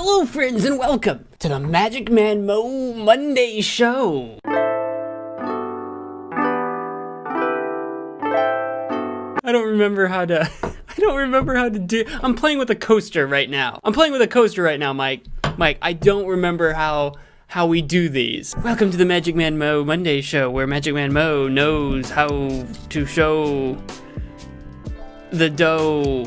Hello friends and welcome to the MagicManMo Monday show. I don't remember how to do. I'm playing with a coaster right now. Mike. Mike, I don't remember how we do these. Welcome to the MagicManMo Monday show, where MagicManMo knows how to show the dough.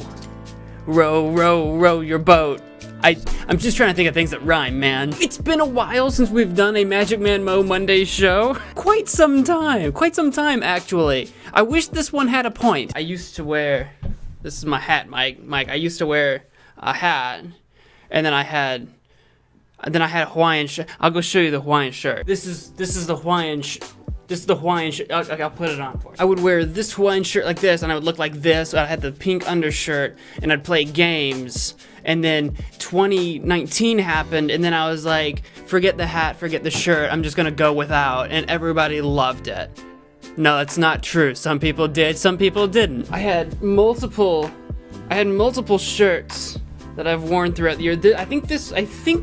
Row, row, row your boat. I'm just trying to think of things that rhyme, man. It's been a while since we've done a MagicManMo Monday show. Quite some time actually. I wish this one had a point. I used to wear, this is my hat, Mike. I used to wear a hat, and then I had a Hawaiian shirt. I'll go show you the Hawaiian shirt. This is the Hawaiian shirt. This is the Hawaiian shirt. I'll put it on for you. I would wear this Hawaiian shirt like this, and I would look like this. I had the pink undershirt, and I'd play games. And then 2019 happened, and then I was like, forget the hat, forget the shirt, I'm just gonna go without. And everybody loved it. No, that's not true. Some people did, some people didn't. I had multiple shirts that I've worn throughout the year. I think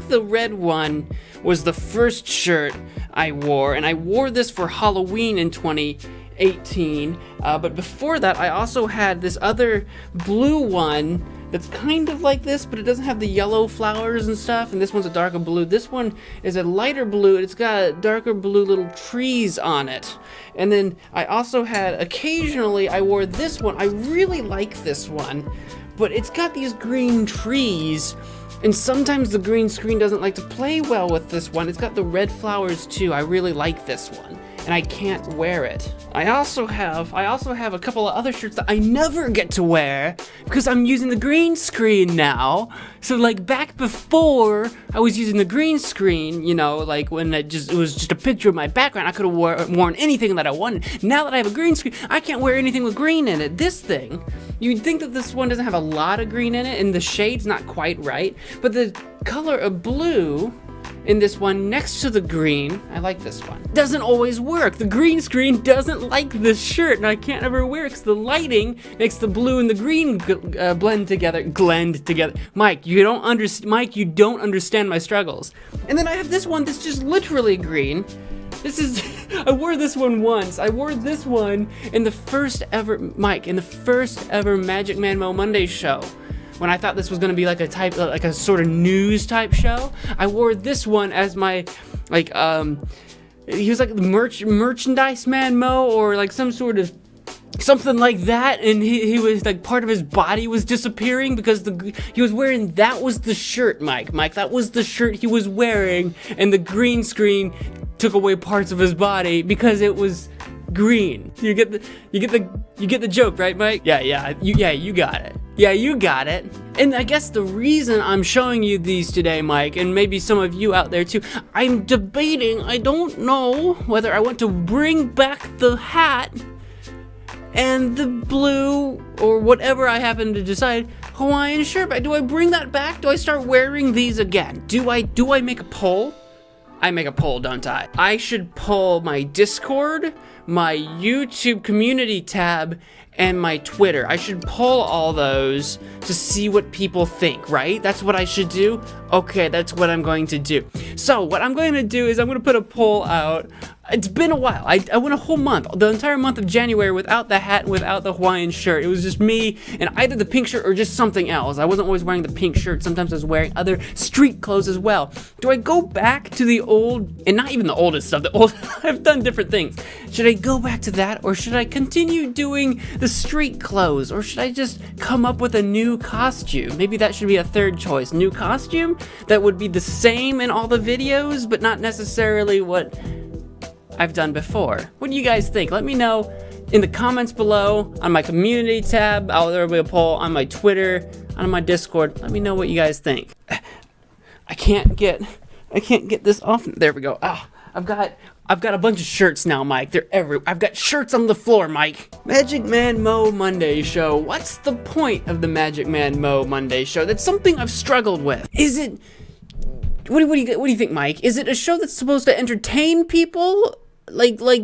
the red one was the first shirt I wore, and I wore this for Halloween in 2018. But before that, I also had this other blue one that's kind of like this, but it doesn't have the yellow flowers and stuff, and this one's a darker blue. This one is a lighter blue, and it's got darker blue little trees on it. And then I also had, occasionally, I wore this one. I really like this one, but it's got these green trees, and sometimes the green screen doesn't like to play well with this one. It's got the red flowers too. I really like this one, and I can't wear it. I also have a couple of other shirts that I never get to wear because I'm using the green screen now. So like back before I was using the green screen, you know, like when it was just a picture of my background, I could have worn anything that I wanted. Now that I have a green screen, I can't wear anything with green in it. This thing, you'd think that this one doesn't have a lot of green in it and the shade's not quite right, but the color of blue in this one next to the green, I like this one, doesn't always work. The green screen doesn't like this shirt, and I can't ever wear it because the lighting makes the blue and the green blend together. Mike, you don't understand my struggles. And then I have this one that's just literally green. I wore this one once. I wore this one in the first ever MagicManMo Monday show. When I thought this was gonna be like a sort of news type show, I wore this one as my, he was like the merchandise man Mo, or like some sort of something like that, and he was like, part of his body was disappearing because he was wearing, that was the shirt, Mike, that was the shirt he was wearing, and the green screen took away parts of his body because it was green. You get the joke, right, Mike? You got it. Yeah, you got it. And I guess the reason I'm showing you these today, Mike, and maybe some of you out there too, I'm debating, I don't know whether I want to bring back the hat and the blue, or whatever I happen to decide, Hawaiian shirt. But do I bring that back? Do I start wearing these again? Do I make a poll? I make a poll, don't I? I should poll my Discord, my YouTube community tab, and my Twitter. I should poll all those to see what people think, right? That's what I should do? Okay, that's what I'm going to do. So what I'm going to do is I'm going to put a poll out. It's been a while. I went a whole month, the entire month of January, without the hat and without the Hawaiian shirt. It was just me and either the pink shirt or just something else. I wasn't always wearing the pink shirt. Sometimes I was wearing other street clothes as well. Do I go back to the old, and not even the oldest stuff, I've done different things. Should I go back to that, or should I continue doing the street clothes, or should I just come up with a new costume? Maybe that should be a third choice. New costume that would be the same in all the videos, but not necessarily what I've done before. What do you guys think? Let me know in the comments below, on my community tab. There will be a poll on my Twitter, on my Discord. Let me know what you guys think. I can't get this off. There we go. I've got a bunch of shirts now, Mike. They're everywhere. I've got shirts on the floor, Mike. MagicManMo Monday show. What's the point of the MagicManMo Monday show? That's something I've struggled with. Is it? What do you think, Mike? Is it a show that's supposed to entertain people?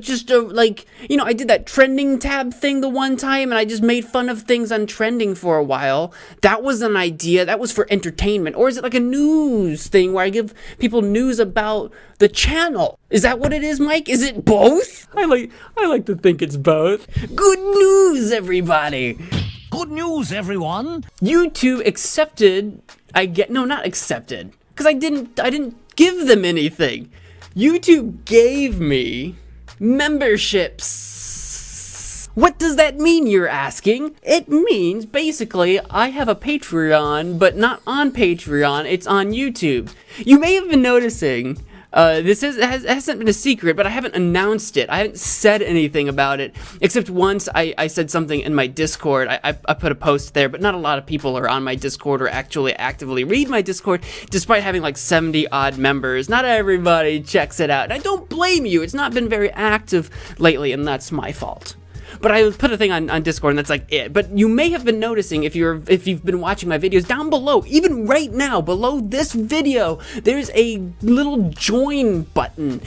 just you know, I did that trending tab thing the one time, and I just made fun of things on trending for a while. That was an idea. That was for entertainment. Or is it like a news thing where I give people news about the channel? Is that what it is, Mike? Is it both? I like to think it's both. Good news, everybody. Good news, everyone. YouTube accepted, not accepted, because I didn't give them anything. YouTube gave me memberships. What does that mean, you're asking? It means, basically, I have a Patreon, but not on Patreon, it's on YouTube. You may have been noticing, this hasn't been a secret, but I haven't announced it. I haven't said anything about it, except once I said something in my Discord. I put a post there, but not a lot of people are on my Discord or actually actively read my Discord, despite having like 70 odd members. Not everybody checks it out, and I don't blame you. It's not been very active lately, and that's my fault. But I put a thing on Discord, and that's like it. But you may have been noticing, if you've been watching my videos, down below, even right now, below this video, there's a little join button.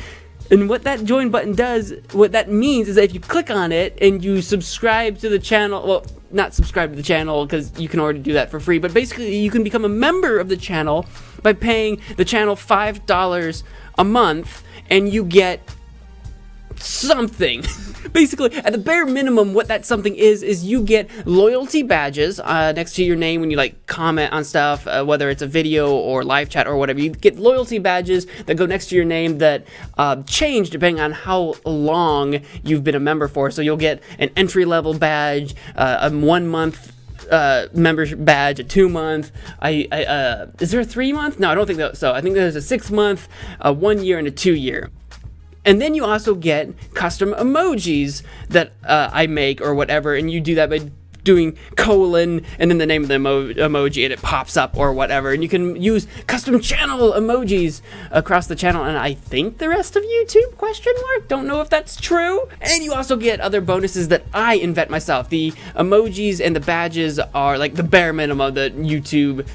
And what that join button does, what that means is that if you click on it and you subscribe to the channel, well, not subscribe to the channel because you can already do that for free, but basically you can become a member of the channel by paying the channel $5 a month, and you get something. Basically, at the bare minimum, what that something is you get loyalty badges next to your name when you like comment on stuff, whether it's a video or live chat or whatever. You get loyalty badges that go next to your name that change depending on how long you've been a member for. So you'll get an entry-level badge, a 1 month membership badge, a 2 month. Is there a 3 month? No, I don't think so. I think there's a 6 month, a 1 year, and a 2 year. And then you also get custom emojis that I make or whatever, and you do that by doing colon and then the name of the emoji, and it pops up or whatever. And you can use custom channel emojis across the channel, and I think the rest of YouTube, ? Don't know if that's true. And you also get other bonuses that I invent myself. The emojis and the badges are like the bare minimum that YouTube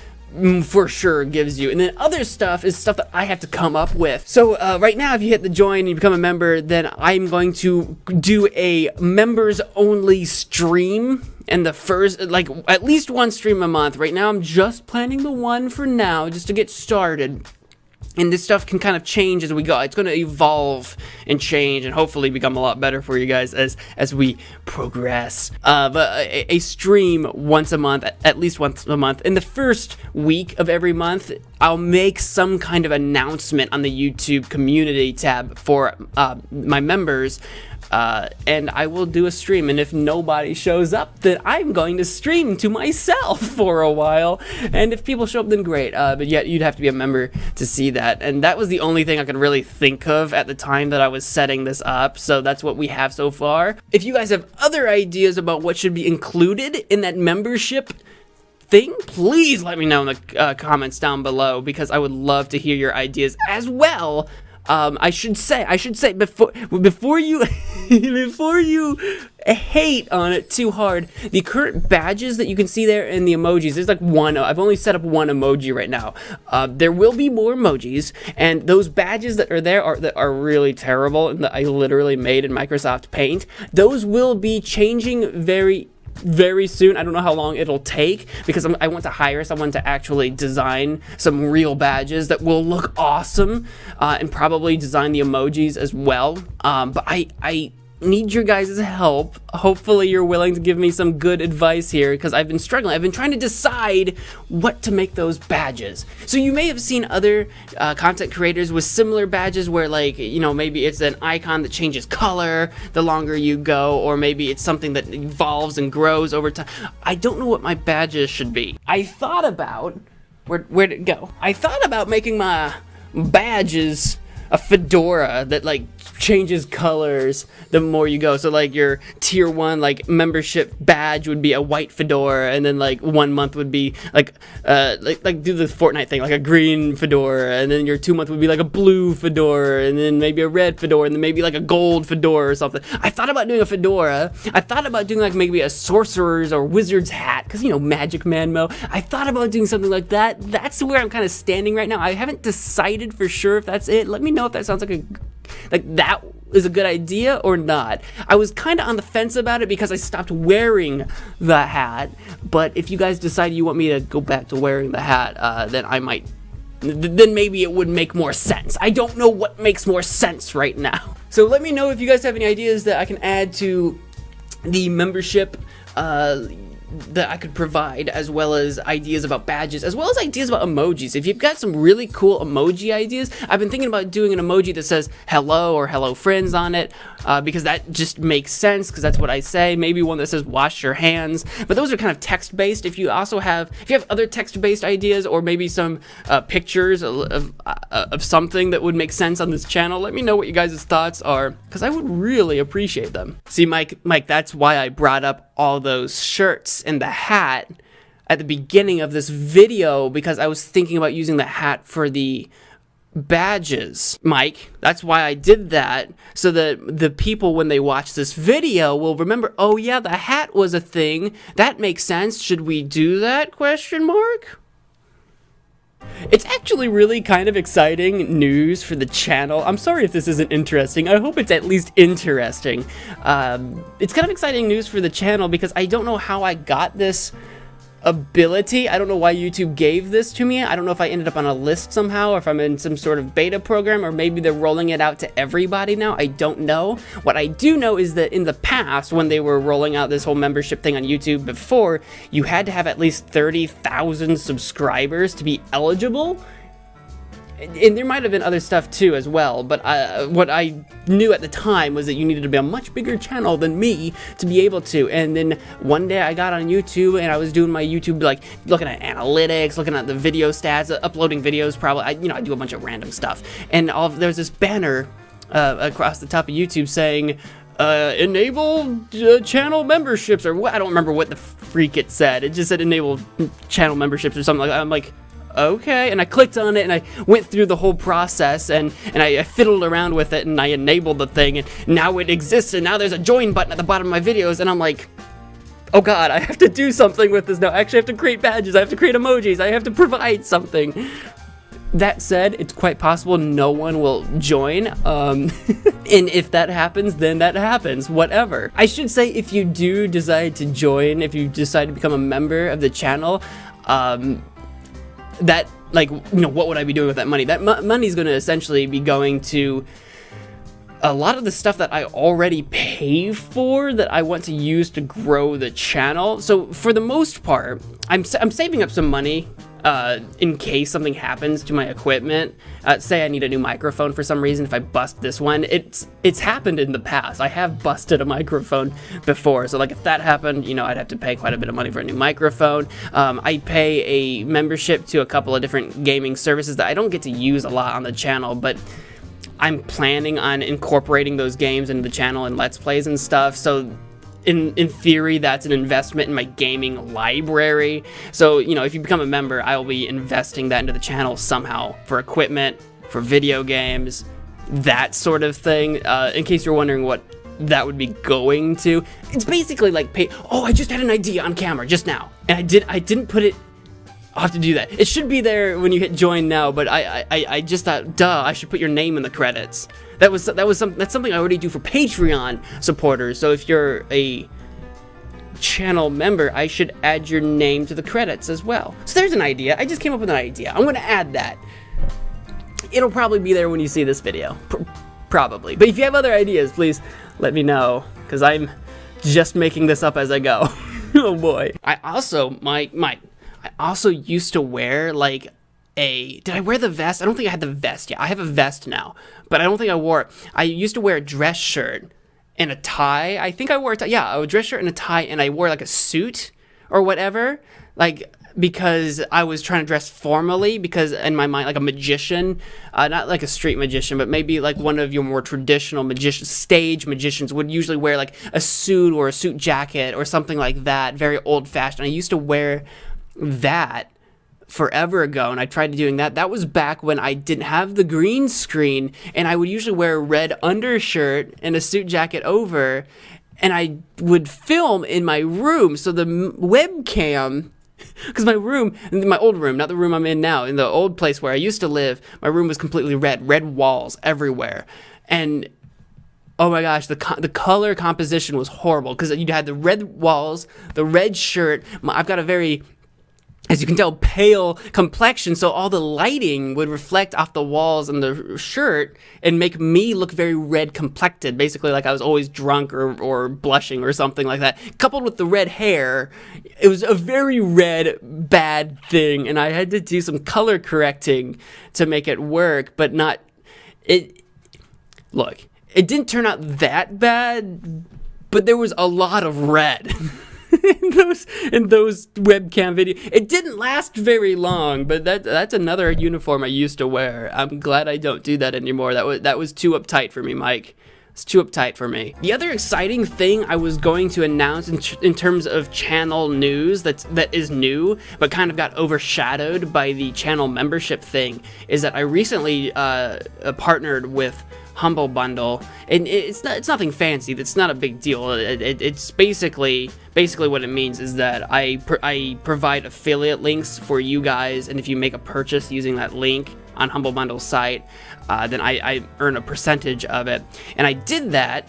for sure gives you, and then other stuff is stuff that I have to come up with. So right now, if you hit the join and you become a member, then I'm going to do a members only stream, and the first, like, at least one stream a month. Right now I'm just planning the one for now, just to get started. And this stuff can kind of change as we go. It's going to evolve and change and hopefully become a lot better for you guys as we progress. But a stream once a month, at least once a month. In the first week of every month, I'll make some kind of announcement on the YouTube community tab for my members. And I will do a stream, and if nobody shows up, then I'm going to stream to myself for a while, and if people show up, then great, but yet you'd have to be a member to see that, and that was the only thing I could really think of at the time that I was setting this up, so that's what we have so far. If you guys have other ideas about what should be included in that membership thing, please let me know in the comments down below, because I would love to hear your ideas as well. I should say before you before you hate on it too hard, the current badges that you can see there and the emojis, there's like one. I've only set up one emoji right now. There will be more emojis, and those badges that are there are really terrible, and that I literally made in Microsoft Paint. Those will be changing very soon. I don't know how long it'll take, because I want to hire someone to actually design some real badges that will look awesome, and probably design the emojis as well. But I need your guys' help. Hopefully you're willing to give me some good advice here, because I've been struggling. I've been trying to decide what to make those badges. So you may have seen other content creators with similar badges where, like, you know, maybe it's an icon that changes color the longer you go, or maybe it's something that evolves and grows over time. I don't know what my badges should be. I thought about, where'd it go? I thought about making my badges a fedora that like changes colors the more you go. So like your tier 1 like membership badge would be a white fedora, and then like 1 month would be like do the Fortnite thing, like a green fedora, and then your 2 month would be like a blue fedora, and then maybe a red fedora, and then maybe like a gold fedora or something. I thought about doing a fedora. I thought about doing like maybe a sorcerer's or wizard's hat, because, you know, MagicManMo. I thought about doing something like that. That's where I'm kind of standing right now. I haven't decided for sure if that's it. Let me know if that sounds like like that is a good idea or not. I was kind of on the fence about it because I stopped wearing the hat, but if you guys decide you want me to go back to wearing the hat, then maybe it would make more sense. I don't know what makes more sense right now. So let me know if you guys have any ideas that I can add to the membership that I could provide, as well as ideas about badges, as well as ideas about emojis. If you've got some really cool emoji ideas, I've been thinking about doing an emoji that says hello or hello friends on it, because that just makes sense, because that's what I say. Maybe one that says wash your hands, but those are kind of text-based. If you have other text-based ideas, or maybe some pictures of something that would make sense on this channel, let me know what you guys' thoughts are, because I would really appreciate them. See, Mike, that's why I brought up all those shirts and the hat at the beginning of this video, because I was thinking about using the hat for the badges, Mike. That's why I did that, so that the people, when they watch this video, will remember, oh yeah, the hat was a thing. That makes sense. Should we do that? Question mark. It's actually really kind of exciting news for the channel. I'm sorry if this isn't interesting. I hope it's at least interesting. It's kind of exciting news for the channel because I don't know how I got this ability. I don't know why YouTube gave this to me. I don't know if I ended up on a list somehow, or if I'm in some sort of beta program, or maybe they're rolling it out to everybody now. I don't know. What I do know is that in the past, when they were rolling out this whole membership thing on YouTube before, you had to have at least 30,000 subscribers to be eligible. And there might have been other stuff too as well, but what I knew at the time was that you needed to be a much bigger channel than me to be able to. And then one day I got on YouTube and I was doing my YouTube, like looking at analytics, looking at the video stats, uploading videos. Probably, I do a bunch of random stuff, and there's this banner across the top of YouTube saying, enable channel memberships, or what? I don't remember what the freak it said. It just said enable channel memberships or something like that. I'm like, okay, and I clicked on it and I went through the whole process, and I fiddled around with it, and I enabled the thing, and now it exists, and now there's a join button at the bottom of my videos, and I'm like, oh god, I have to do something with this now. I actually have to create badges, I have to create emojis, I have to provide something. That said, it's quite possible no one will join, and if that happens, then that happens, whatever. I should say, if you do decide to join, if you decide to become a member of the channel, that, like, you know, what would I be doing with that money? That money is going to essentially be going to a lot of the stuff that I already pay for, that I want to use to grow the channel. So for the most part, I'm saving up some money in case something happens to my equipment. Say I need a new microphone for some reason. If I bust this one, it's happened in the past. I have busted a microphone before, so like if that happened, you know, I'd have to pay quite a bit of money for a new microphone. I pay a membership to a couple of different gaming services that I don't get to use a lot on the channel, but I'm planning on incorporating those games into the channel and Let's Plays and stuff. So in theory, that's an investment in my gaming library. So, you know, if you become a member, I will be investing that into the channel somehow, for equipment, for video games, that sort of thing. In case you're wondering what that would be going to, it's basically like pay. Oh, I just had an idea on camera just now, and I didn't put it. I'll have to do that. It should be there when you hit join now, but I just thought, duh, I should put your name in the credits. That's something I already do for Patreon supporters. So if you're a channel member, I should add your name to the credits as well. So there's an idea. I just came up with an idea. I'm going to add that. It'll probably be there when you see this video. Probably. But if you have other ideas, please let me know, because I'm just making this up as I go. Oh boy. I also used to wear, like, did I wear the vest? I don't think I had the vest yet. I have a vest now, but I don't think I wore it. I used to wear a dress shirt and a tie. I think I wore a tie. Yeah, a dress shirt and a tie, and I wore, like, a suit or whatever, like, because I was trying to dress formally, because in my mind, like a magician, not like a street magician, but maybe like one of your more traditional stage magicians would usually wear, like, a suit or a suit jacket or something like that, very old-fashioned. I used to wear that forever ago, and I tried doing that. That was back when I didn't have the green screen, and I would usually wear a red undershirt and a suit jacket over, and I would film in my room. So the webcam, because my old room, not the room I'm in now, in the old place where I used to live, my room was completely red walls everywhere. and oh my gosh, the color composition was horrible because you had the red walls, the red shirt. I've got a very, as you can tell, pale complexion, so all the lighting would reflect off the walls and the shirt and make me look very red complected, basically like I was always drunk or blushing or something like that. Coupled with the red hair, it was a very red, bad thing, and I had to do some color correcting to make it work, but not... Look, it didn't turn out that bad, but there was a lot of red. in those webcam videos. It didn't last very long, but that's another uniform I used to wear. I'm glad I don't do that anymore. That was too uptight for me, Mike. It's too uptight for me. The other exciting thing I was going to announce in terms of channel news that is new, but kind of got overshadowed by the channel membership thing, is that I recently partnered with Humble Bundle, and it's nothing fancy. That's not a big deal. It's basically what it means is that I provide affiliate links for you guys, and if you make a purchase using that link on Humble Bundle's site, then I earn a percentage of it. And I did that,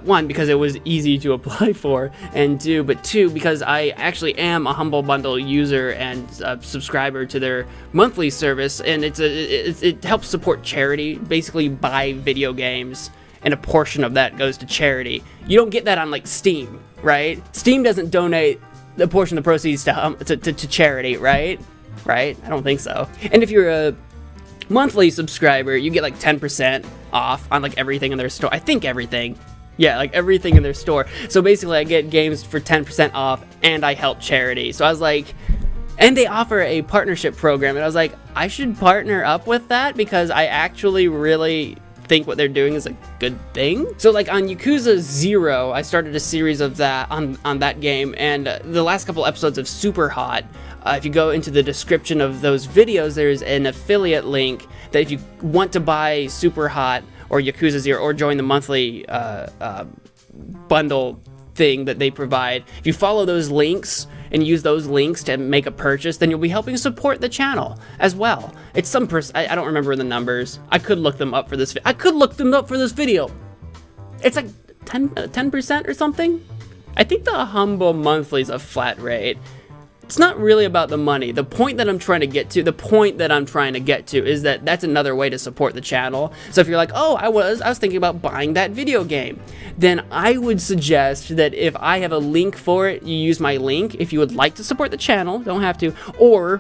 one, because it was easy to apply for and do, but two, because I actually am a Humble Bundle user and a subscriber to their monthly service, and it helps support charity. Basically, buy video games, and a portion of that goes to charity. You don't get that on like Steam, right? Steam doesn't donate a portion of the proceeds to charity, right? Right? I don't think so. And if you're a monthly subscriber, you get like 10% off on like everything in their store. I think everything. Yeah, like everything in their store. So basically I get games for 10% off and I help charity. So I was like, and they offer a partnership program, and I was like, I should partner up with that because I actually really think what they're doing is a good thing. So like on Yakuza 0, I started a series of that on that game, and the last couple episodes of Super Hot, if you go into the description of those videos, there's an affiliate link that if you want to buy Super Hot or Yakuza 0 or join the monthly bundle thing that they provide, if you follow those links and use those links to make a purchase, then you'll be helping support the channel as well. It's some I don't remember the numbers. I could look them up for this video. It's like 10% or something. I think the Humble Monthly is a flat rate. It's not really about the money. The point that I'm trying to get to is that that's another way to support the channel. So if you're like, oh, I was thinking about buying that video game, then I would suggest that if I have a link for it, you use my link. If you would like to support the channel, don't have to, or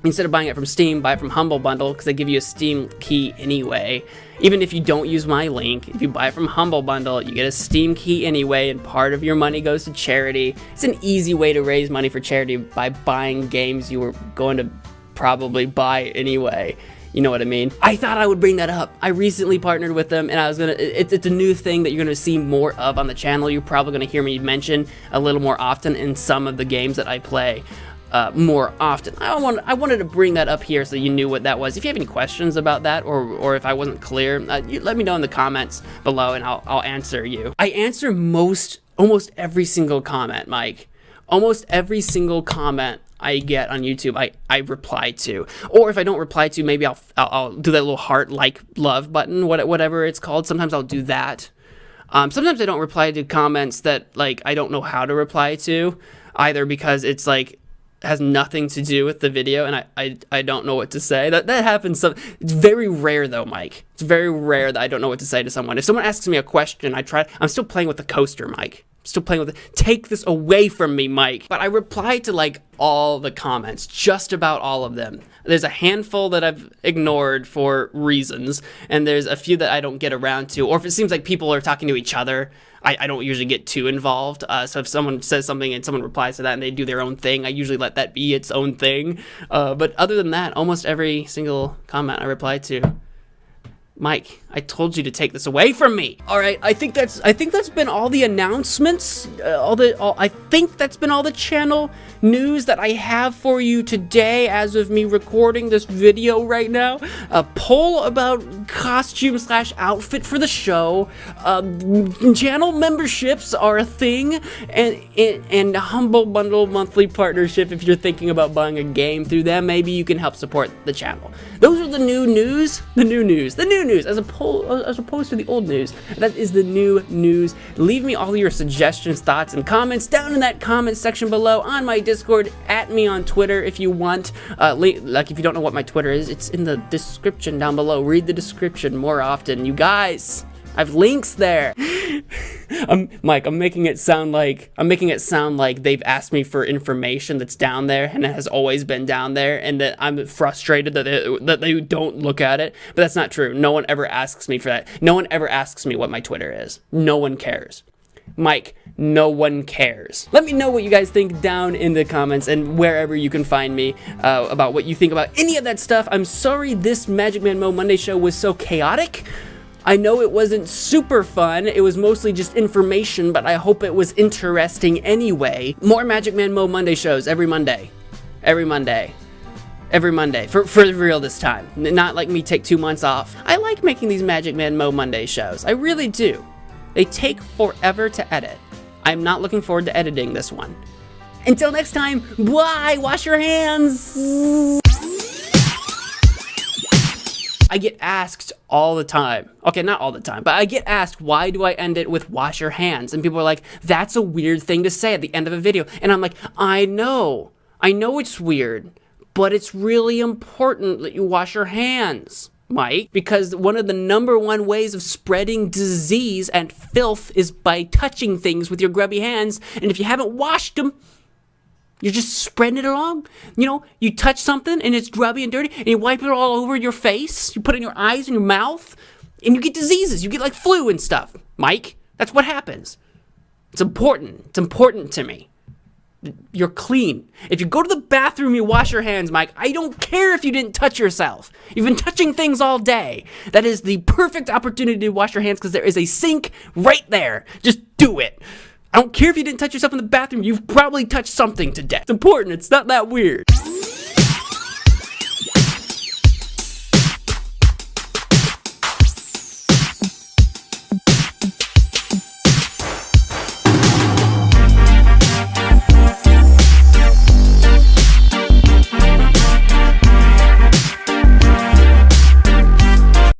instead of buying it from Steam, buy it from Humble Bundle, because they give you a Steam key anyway. Even if you don't use my link, if you buy it from Humble Bundle, you get a Steam key anyway, and part of your money goes to charity. It's an easy way to raise money for charity by buying games you were going to probably buy anyway. You know what I mean? I thought I would bring that up. I recently partnered with them, and I was gonna. It's a new thing that you're gonna see more of on the channel. You're probably gonna hear me mention a little more often in some of the games that I play. More often. I wanted to bring that up here so you knew what that was. If you have any questions about that, or if I wasn't clear, you let me know in the comments below, and I'll answer you. I answer almost every single comment, Mike. Almost every single comment I get on YouTube, I reply to. Or if I don't reply to, maybe I'll do that little heart like love button, whatever it's called. Sometimes I'll do that. Sometimes I don't reply to comments that like I don't know how to reply to, either because it's like has nothing to do with the video and I don't know what to say. That happens. It's very rare though, Mike. It's very rare that I don't know what to say to someone. If someone asks me a question, I'm still playing with the coaster, Mike. I'm still playing with it. Take this away from me, Mike. But I reply to like all the comments, just about all of them. There's a handful that I've ignored for reasons, and there's a few that I don't get around to, or if it seems like people are talking to each other, I don't usually get too involved. So if someone says something and someone replies to that and they do their own thing, I usually let that be its own thing. But other than that, almost every single comment I reply to. Mike, I told you to take this away from me. All right, I think that's been all the announcements. I think that's been all the channel news that I have for you today as of me recording this video right now. A poll about costume/outfit for the show. Channel memberships are a thing, and Humble Bundle monthly partnership. If you're thinking about buying a game through them, maybe you can help support the channel. Those are the new news. The new news. new news as opposed to the old news. That is the new news. Leave me all your suggestions, thoughts, and comments down in that comment section below on my Discord. At me on Twitter if you want. Like if you don't know what my Twitter is, it's in the description down below. Read the description more often, you guys. I have links there. Mike, I'm making it sound like they've asked me for information that's down there and it has always been down there, and that I'm frustrated that they don't look at it. But that's not true. No one ever asks me for that. No one ever asks me what my Twitter is. No one cares. Mike, no one cares. Let me know what you guys think down in the comments and wherever you can find me about what you think about any of that stuff. I'm sorry this MagicManMo Monday show was so chaotic. I know it wasn't super fun, it was mostly just information, but I hope it was interesting anyway. More MagicManMo Monday shows every Monday. Every Monday. Every Monday. For real this time. Not like me take 2 months off. I like making these MagicManMo Monday shows. I really do. They take forever to edit. I'm not looking forward to editing this one. Until next time, bye! Wash your hands! I get asked all the time. Okay, not all the time, but I get asked, why do I end it with wash your hands? And people are like, that's a weird thing to say at the end of a video. And I'm like, I know it's weird, but it's really important that you wash your hands, Mike, because one of the #1 ways of spreading disease and filth is by touching things with your grubby hands. And if you haven't washed them, you're just spreading it along. You know, you touch something and it's grubby and dirty and you wipe it all over your face. You put it in your eyes and your mouth and you get diseases. You get like flu and stuff. Mike, that's what happens. It's important. It's important to me. You're clean. If you go to the bathroom, you wash your hands, Mike. I don't care if you didn't touch yourself. You've been touching things all day. That is the perfect opportunity to wash your hands because there is a sink right there. Just do it. I don't care if you didn't touch yourself in the bathroom. You've probably touched something today. It's important. It's not that weird.